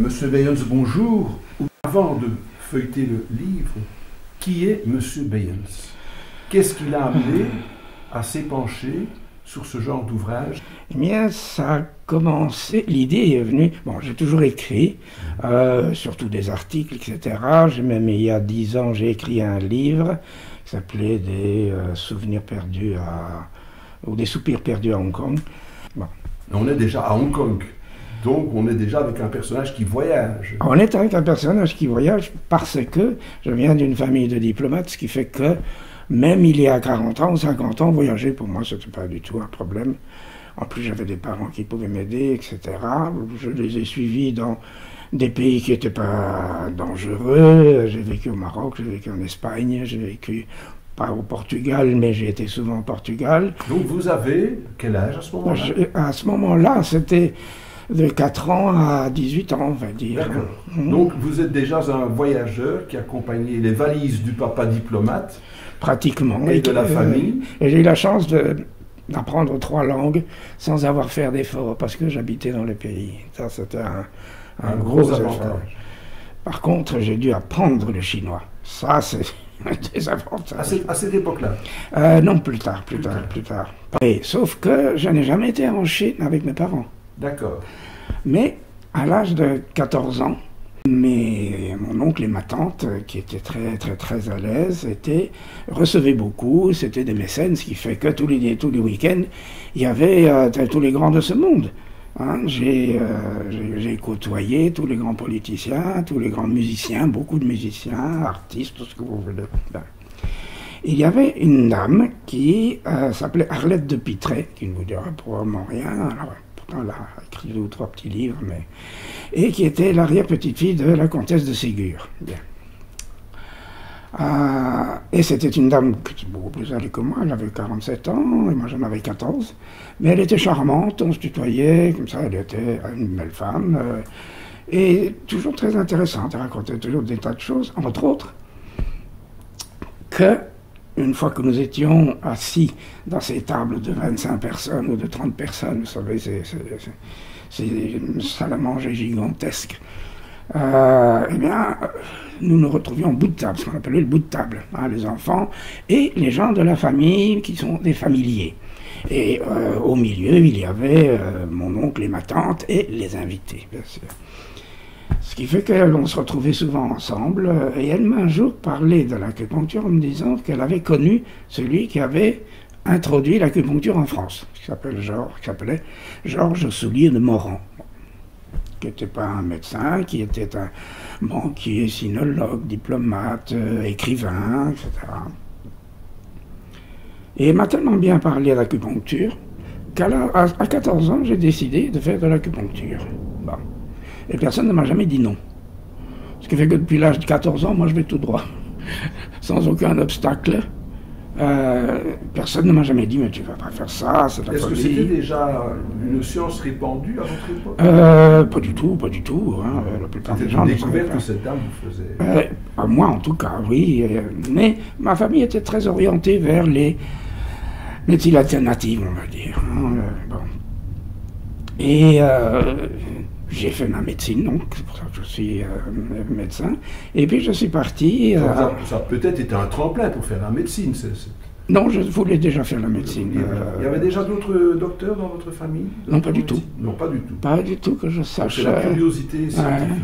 Monsieur Beyens, bonjour. Avant de feuilleter le livre, qui est Monsieur Beyens? Qu'est-ce qui l'a amené à s'épancher sur ce genre d'ouvrage? Eh bien, ça a commencé, l'idée est venue, bon, j'ai toujours écrit, surtout des articles, etc. Même il y a 10 ans, j'ai écrit un livre qui s'appelait Des souvenirs perdus ou des soupirs perdus à Hong Kong. Bon. On est déjà à Hong Kong, donc on est déjà avec un personnage qui voyage. On est avec un personnage qui voyage parce que je viens d'une famille de diplomates, ce qui fait que même il y a 40 ans ou 50 ans, voyager pour moi, ce n'était pas du tout un problème. En plus, j'avais des parents qui pouvaient m'aider, etc. Je les ai suivis dans des pays qui n'étaient pas dangereux. J'ai vécu au Maroc, j'ai vécu en Espagne, j'ai vécu pas au Portugal, mais j'ai été souvent au Portugal. Donc vous avez quel âge à ce moment-là? À ce moment-là, c'était de 4 ans à 18 ans, on va dire. D'accord. Donc vous êtes déjà un voyageur qui accompagnait les valises du papa diplomate. Pratiquement. Et de la famille. Et j'ai eu la chance d'apprendre 3 langues sans avoir fait d'efforts, parce que j'habitais dans le pays. Ça, c'était un gros avantage. Par contre, j'ai dû apprendre le chinois. Ça, c'est un désavantage. À cette époque-là? Non, plus tard. Et, sauf que je n'ai jamais été en Chine avec mes parents. D'accord. Mais, à l'âge de 14 ans, mon oncle et ma tante, qui étaient très à l'aise, recevaient beaucoup, c'était des mécènes, ce qui fait que tous les week-ends, il y avait tous les grands de ce monde. Hein, j'ai côtoyé tous les grands politiciens, tous les grands musiciens, beaucoup de musiciens, artistes, tout ce que vous voulez. Ben. Il y avait une dame qui s'appelait Arlette de Pitré, qui ne vous dira probablement rien. Alors, pourtant, elle a écrit 2 ou 3 petits livres, et qui était l'arrière-petite-fille de la comtesse de Ségur. Bien. Et c'était une dame qui était beaucoup plus âgée que moi, elle avait 47 ans, et moi j'en avais 14. Mais elle était charmante, on se tutoyait, comme ça, elle était une belle femme, et toujours très intéressante, elle racontait toujours des tas de choses, entre autres, que, une fois que nous étions assis dans ces tables de 25 personnes ou de 30 personnes, vous savez, c'est une salle à manger gigantesque, eh bien, nous nous retrouvions au bout de table, ce qu'on appelait le bout de table, hein, les enfants et les gens de la famille qui sont des familiers. Et au milieu, il y avait mon oncle et ma tante et les invités, bien sûr. Ce qui fait qu'on se retrouvait souvent ensemble, et elle m'a un jour parlé de l'acupuncture en me disant qu'elle avait connu celui qui avait introduit l'acupuncture en France, qui s'appelait Georges Soulier de Morand, qui n'était pas un médecin, qui était un banquier, sinologue, diplomate, écrivain, etc. Et il m'a tellement bien parlé à l'acupuncture qu'à 14 ans, j'ai décidé de faire de l'acupuncture. Bon. Et personne ne m'a jamais dit non. Ce qui fait que depuis l'âge de 14 ans, moi je vais tout droit, sans aucun obstacle. Personne ne m'a jamais dit, mais tu vas pas faire ça, c'est la folie. Est-ce que c'était déjà une science répandue à votre époque? Pas du tout. Hein. La plupart des gens une découverte que cette dame vous faisait? Moi en tout cas, oui. Mais ma famille était très orientée vers les médecines alternatives, on va dire. Hein. Bon. Et j'ai fait ma médecine, donc c'est pour ça que je suis médecin. Et puis je suis parti... Ça a peut-être été un tremplin pour faire la médecine. Non, je voulais déjà faire la médecine. Il y avait déjà d'autres docteurs dans votre famille? Non, pas du tout. Non, pas du tout. Pas du tout que je sache. C'est la curiosité scientifique.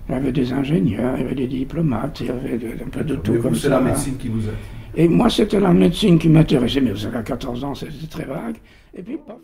Il y avait des ingénieurs, il y avait des diplomates, il y avait un peu de tout comme ça. C'est la médecine qui vous a... Et moi, c'était la médecine qui m'intéressait, mais vous savez, à 14 ans, c'était très vague. Et puis, paf.